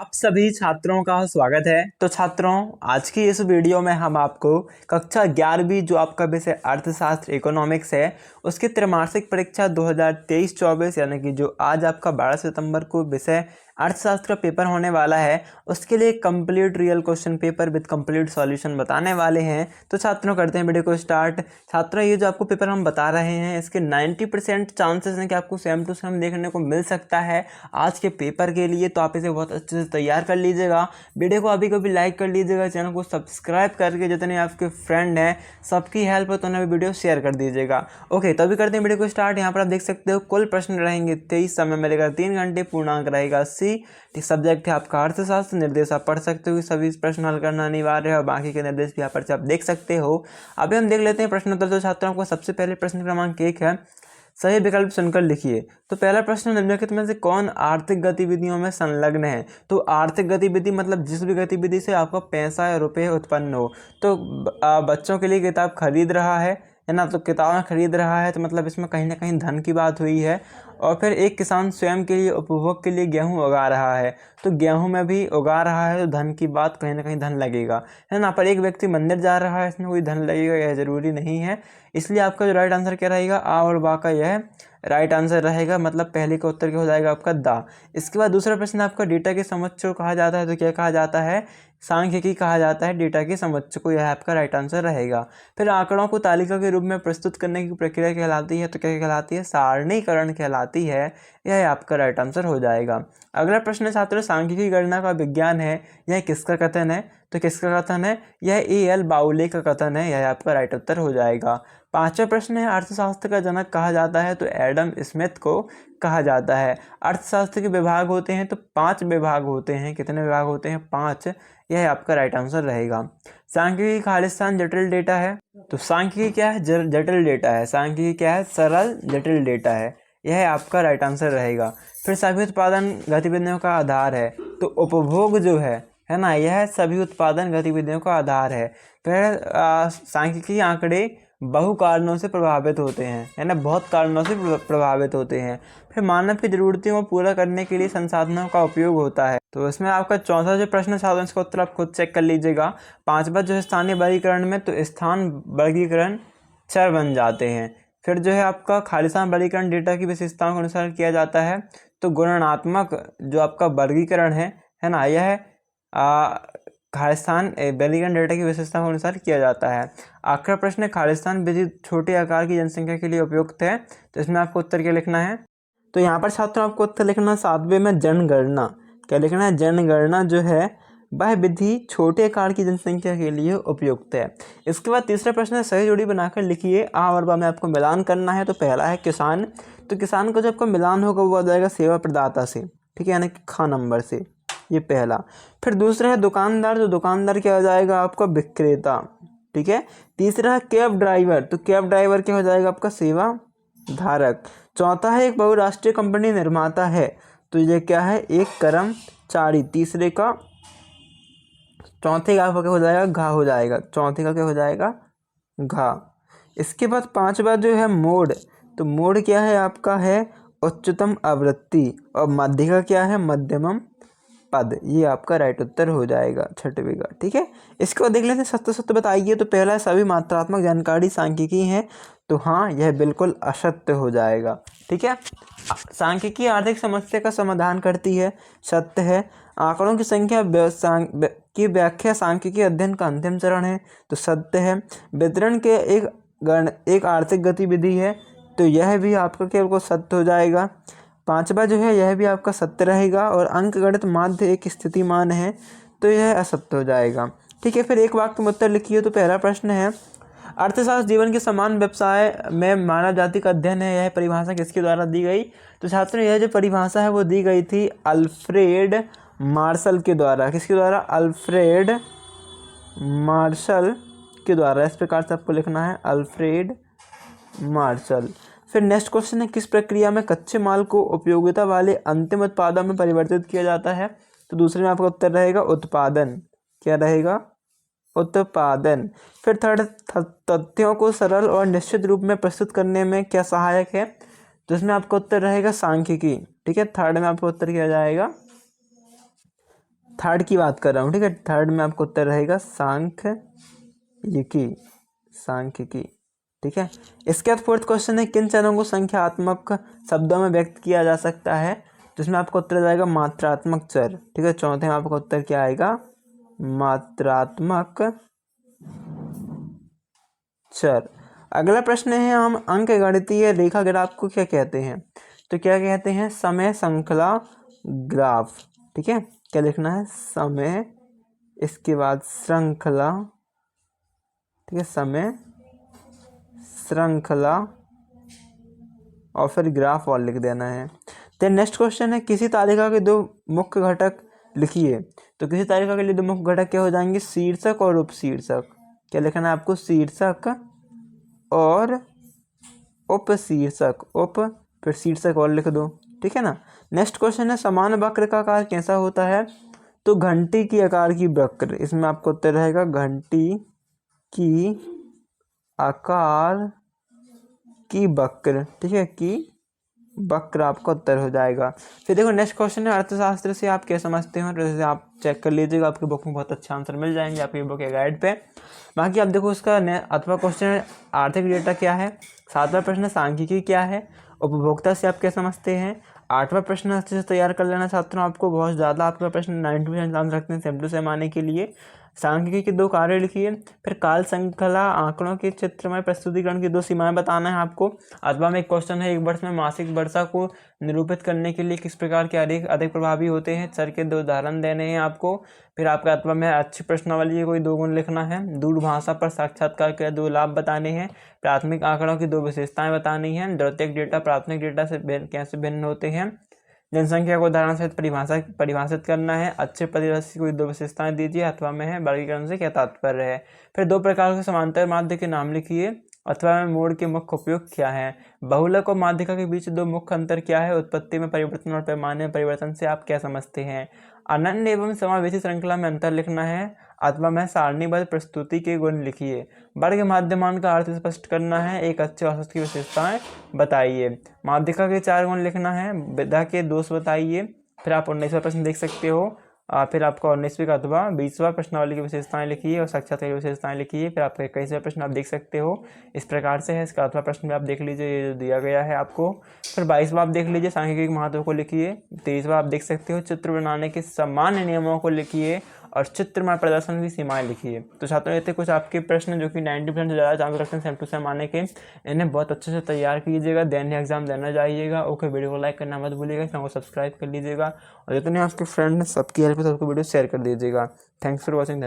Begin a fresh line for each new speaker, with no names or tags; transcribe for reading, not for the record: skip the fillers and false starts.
आप सभी छात्रों का स्वागत है। तो छात्रों, आज की इस वीडियो में हम आपको कक्षा 11वीं जो आपका विषय अर्थशास्त्र इकोनॉमिक्स है उसकी त्रैमासिक परीक्षा 2023-24 यानी कि जो आज आपका 12 सितंबर को विषय अर्थशास्त्र का पेपर होने वाला है उसके लिए complete real question paper with complete solution बताने वाले हैं। तो छात्रों, करते हैं वीडियो को स्टार्ट। छात्रों, ये जो आपको पेपर हम बता रहे हैं इसके 90% चांसेस हैं कि आपको सेम टू सेम देखने को मिल सकता है आज के पेपर के लिए। तो आप इसे बहुत अच्छे से तैयार कर लीजिएगा। वीडियो को अभी कभी लाइक कर लीजिएगा, चैनल को सब्सक्राइब करके जितने आपके फ्रेंड हैं सबकी हेल्प हो तो उन्हें वीडियो शेयर कर दीजिएगा। ओके, तो अभी करते हैं वीडियो को स्टार्ट। यहाँ पर आप देख सकते हो कुल प्रश्न रहेंगे 23, समय मिलेगा 3 घंटे, पूर्णांक रहेगा 80। सब्जेक्ट है आपका अर्थशास्त्र। निर्देश आप पढ़ सकते हो कि सभी प्रश्न हल करना अनिवार्य है और बाकी के निर्देश भी यहाँ पर से आप देख सकते हो। अभी हम देख लेते हैं प्रश्नोत्तर। तो छात्रों को सबसे पहले प्रश्न क्रमांक 1 है, सही विकल्प चुनकर लिखिए। तो पहला प्रश्न, निम्नलिखित में से कौन आर्थिक गतिविधियों में संलग्न है। तो आर्थिक गतिविधि मतलब जिस भी गतिविधि से आपका पैसा या रुपये उत्पन्न हो। तो बच्चों के लिए किताब खरीद रहा है ना, तो किताबें खरीद रहा है तो मतलब इसमें कहीं ना कहीं धन की बात हुई है। और फिर एक किसान स्वयं के लिए उपभोग के लिए गेहूं उगा रहा है, तो गेहूं में भी उगा रहा है तो धन की बात कहीं ना कहीं धन लगेगा, है ना। पर एक व्यक्ति मंदिर जा रहा है, इसमें कोई धन लगेगा यह जरूरी नहीं है। इसलिए आपका जो राइट आंसर क्या रहेगा, आ और बा का यह राइट आंसर रहेगा। मतलब पहले का उत्तर क्या हो जाएगा आपका दा। इसके बाद दूसरा प्रश्न आपका, डेटा के समक्ष कहा जाता है तो क्या कहा जाता है, सांख्यिकी कहा जाता है डेटा के समक्ष को, यह आपका राइट आंसर रहेगा। फिर आंकड़ों को तालिका के रूप में प्रस्तुत करने की प्रक्रिया कहलाती है तो क्या कहलाती है, सारणीकरण कहलाती है, यह आपका राइट आंसर हो जाएगा। अगला प्रश्न छात्रों, सांख्यिकी गणना का विज्ञान है, यह किसका कथन है। तो किसका कथन है, यह A.L. बाउले का कथन है, यह आपका राइट उत्तर हो जाएगा। पांचवा प्रश्न है, अर्थशास्त्र का जनक कहा जाता है तो एडम स्मिथ को कहा जाता है। अर्थशास्त्र के विभाग होते हैं तो 5 विभाग होते हैं। कितने विभाग होते हैं, 5, यह आपका राइट आंसर रहेगा। सांख्यिकी खालिस्तान जटिल डेटा है। तो सांख्यिकी क्या है, जटिल डेटा है। सांख्यिकी क्या है, सरल जटिल डेटा है, यह आपका राइट आंसर रहेगा। फिर सभी उत्पादन गतिविधियों का आधार है, तो उपभोग जो है ना, यह सभी उत्पादन गतिविधियों का आधार है। फिर सांख्यिकी आंकड़े बहु कारणों से प्रभावित होते हैं, है ना, बहुत कारणों से प्रभावित होते हैं। फिर मानव की जरूरतों को पूरा करने के लिए संसाधनों का उपयोग होता है। तो इसमें आपका चौथा जो प्रश्न था इसका उत्तर आप खुद चेक कर लीजिएगा। पांचवा जो है स्थानीय वर्गीकरण में, तो स्थान वर्गीकरण चर बन जाते हैं। फिर जो है आपका खालिस्तान वर्गीकरण डेटा की विशेषताओं के अनुसार किया जाता है, तो गुणात्मक जो आपका वर्गीकरण है ना, यह खालिस्तान वर्गीकरण डेटा की विशेषता के अनुसार किया जाता है। आखिरी प्रश्न, खालिस्तान विधि छोटे आकार की जनसंख्या के लिए उपयुक्त है, तो इसमें आपको उत्तर क्या लिखना है। तो यहाँ पर छात्रों आपको उत्तर लिखना 7वें में जनगणना। क्या लिखना है, जनगणना जो है वह विधि छोटे आकार की जनसंख्या के लिए उपयुक्त है। इसके बाद तीसरा प्रश्न है, सही जोड़ी बनाकर लिखिए। आ और बा में आपको मिलान करना है। तो पहला है किसान, तो किसान को जब आपका मिलान होगा वो आ जाएगा सेवा प्रदाता से, ठीक है, यानी कि खा नंबर से, ये पहला। फिर दूसरा है दुकानदार, तो दुकानदार क्या हो जाएगा आपका विक्रेता, ठीक है। तीसरा है कैब ड्राइवर, तो कैब ड्राइवर क्या हो जाएगा आपका सेवा धारक। चौथा है एक बहुराष्ट्रीय कंपनी निर्माता है, तो ये क्या है, एक कर्मचारी। तीसरे का चौथे का क्या हो जाएगा, घा हो जाएगा। चौथे का क्या हो जाएगा, घा। इसके बाद पांचवा जो है मोड, तो मोड क्या है आपका है उच्चतम आवृत्ति, और मध्य का क्या है मध्यमम पद, ये आपका राइट उत्तर हो जाएगा 6वें का, ठीक है। इसके बाद देख लेते हैं सत्य सत्य बताइए। तो पहला सभी मात्रात्मक जानकारी सांख्यिकी है, तो हाँ यह बिल्कुल असत्य हो जाएगा, ठीक है। सांख्यिकी आर्थिक समस्या का समाधान करती है, सत्य है। आंकड़ों की संख्या की व्याख्या सांख्यिकी अध्ययन का अंतिम चरण है, तो सत्य है। वितरण के एक आर्थिक गतिविधि है, तो यह भी आपका केवल सत्य हो जाएगा। पांचवा जो है यह भी आपका सत्य रहेगा। और अंकगणित माध्य एक स्थितिमान है, तो यह असत्य हो जाएगा, ठीक है। फिर एक वाक्य में उत्तर लिखिए। तो पहला प्रश्न है, अर्थशास्त्र जीवन के समान व्यवसाय में मानव जाति का अध्ययन है, यह परिभाषा किसके द्वारा दी गई। तो छात्रों यह जो परिभाषा है वो दी गई थी अल्फ्रेड मार्शल के द्वारा। किसके द्वारा, अल्फ्रेड मार्शल के द्वारा। इस प्रकार से आपको लिखना है अल्फ्रेड मार्शल। फिर नेक्स्ट क्वेश्चन है, किस प्रक्रिया में कच्चे माल को उपयोगिता वाले अंतिम उत्पादों में परिवर्तित किया जाता है। तो दूसरे में आपका उत्तर रहेगा उत्पादन। क्या रहेगा, उत्पादन। फिर थर्ड, तथ्यों को सरल और निश्चित रूप में प्रस्तुत करने में क्या सहायक है। तो इसमें आपका उत्तर रहेगा सांख्यिकी, ठीक है। थर्ड में आपका उत्तर किया जाएगा थर्ड की बात कर रहा हूँ, ठीक है। थर्ड में आपको उत्तर रहेगा सांख्यिकी, सांख्यिकी, ठीक है। इसके बाद फोर्थ क्वेश्चन है, किन चरों को संख्यात्मक शब्दों में व्यक्त किया जा सकता है, जिसमें आपका उत्तर जाएगा मात्रात्मक चर, ठीक है। चौथे में आपका उत्तर क्या आएगा, मात्रात्मक चर। अगला प्रश्न है, हम अंक गणितीय रेखा ग्राफ को क्या कहते हैं, तो क्या कहते हैं, समय श्रृंखला ग्राफ, ठीक है। क्या लिखना है, समय, इसके बाद श्रृंखला, ठीक है, समय श्रृंखला और फिर ग्राफ और लिख देना है। तो नेक्स्ट क्वेश्चन है, किसी तालिका के दो मुख्य घटक लिखिए, तो किसी तालिका के लिए दो मुख्य घटक क्या हो जाएंगे, शीर्षक और उपशीर्षक। क्या लिखना है आपको, शीर्षक और उपशीर्षक, उप फिर शीर्षक और लिख दो, ठीक है ना। नेक्स्ट क्वेश्चन है, समान वक्र का आकार कैसा होता है, तो घंटी की आकार की वक्र, इसमें आपको उत्तर रहेगा घंटी की आकार की वक्र, ठीक है, की वक्र आपका उत्तर हो जाएगा। फिर देखो नेक्स्ट क्वेश्चन है, अर्थशास्त्र से आप क्या समझते हो, जैसे आप चेक कर लीजिएगा, आपकी बुक में बहुत अच्छा आंसर मिल जाएंगे आपकी बुक के गाइड पे। बाकी आप देखो उसका अथवा क्वेश्चन है, आर्थिक डेटा क्या है, सातवां प्रश्न सांख्यिकी क्या है, उपभोक्ता से आप क्या समझते हैं, आठवां प्रश्न अच्छे से तैयार कर लेना छात्रों, आपको बहुत ज़्यादा आपका प्रश्न 90% चांस रखते हैं सेम टू सेम आने के लिए। सांख्यिकी के दो कार्य लिखिए, फिर काल श्रृंखला आंकड़ों के चित्र में प्रस्तुतिकरण की दो सीमाएं बताना है आपको। अथवा में एक क्वेश्चन है, एक वर्ष में मासिक वर्षा को निरूपित करने के लिए किस प्रकार के अधिक प्रभावी होते हैं, चर के दो उदाहरण देने हैं आपको। फिर आपका अथवा में अच्छी प्रश्नावली के कोई दो गुण लिखना है, दूरभाषा पर साक्षात्कार के दो लाभ बताने हैं, प्राथमिक आंकड़ों की दो विशेषताएं बतानी हैं, द्वितीयक डेटा प्राथमिक डेटा से कैसे भिन्न होते हैं, जनसंख्या को उदाहरण से परिभाषित करना है, अच्छे परिदृश्य की कोई दो विशेषताएं दीजिए, अथवा में है वर्गीकरण से क्या तात्पर्य है। फिर दो प्रकार के समांतर माध्य के नाम लिखिए, अथवा में मोड के मुख्य उपयोग क्या है, बहुलक और माध्यिका के बीच दो मुख्य अंतर क्या है, उत्पत्ति में परिवर्तन और पैमाने में परिवर्तन से आप क्या समझते हैं, अनन्य एवं समावेशी श्रृंखला में अंतर लिखना है, अथवा में सारणीबद्ध प्रस्तुति के गुण लिखिए, वर्ग माध्यमान का अर्थ स्पष्ट करना है, एक अच्छे औसत की विशेषताएं बताइए, माध्यिका के 4 गुण लिखना है, विधा के दोष बताइए। फिर आप 19वां प्रश्न देख सकते हो, फिर आपका 19वीं का अथवा 20वां प्रश्नावली की विशेषताएं लिखिए और साक्षात्कार की विशेषताएं लिखिए। फिर आपका 21वां प्रश्न आप देख सकते हो, इस प्रकार से है। इसका अथवा प्रश्न भी आप देख लीजिए, ये जो दिया गया है आपको। फिर 22वां आप देख लीजिए, सांख्यिकी महत्व को लिखिए। 23वां आप देख सकते हो, चित्र बनाने के सामान्य नियमों को लिखिए और चित्रमय प्रदर्शन की सीमाएं लिखिए। तो छात्रों, ये थे कुछ आपके प्रश्न जो कि 90% से ज़्यादा चांस रखते हैं सेम टू सेम आने के। इन्हें बहुत अच्छे से तैयार कीजिएगा, दैनिक एग्जाम देना जाइएगा। ओके, वीडियो को लाइक करना मत भूलिएगा, चैनल को सब्सक्राइब कर लीजिएगा और जितने आपके फ्रेंड सबकी हेल्प है सबको वीडियो शेयर कर दीजिएगा। Thanks for watching.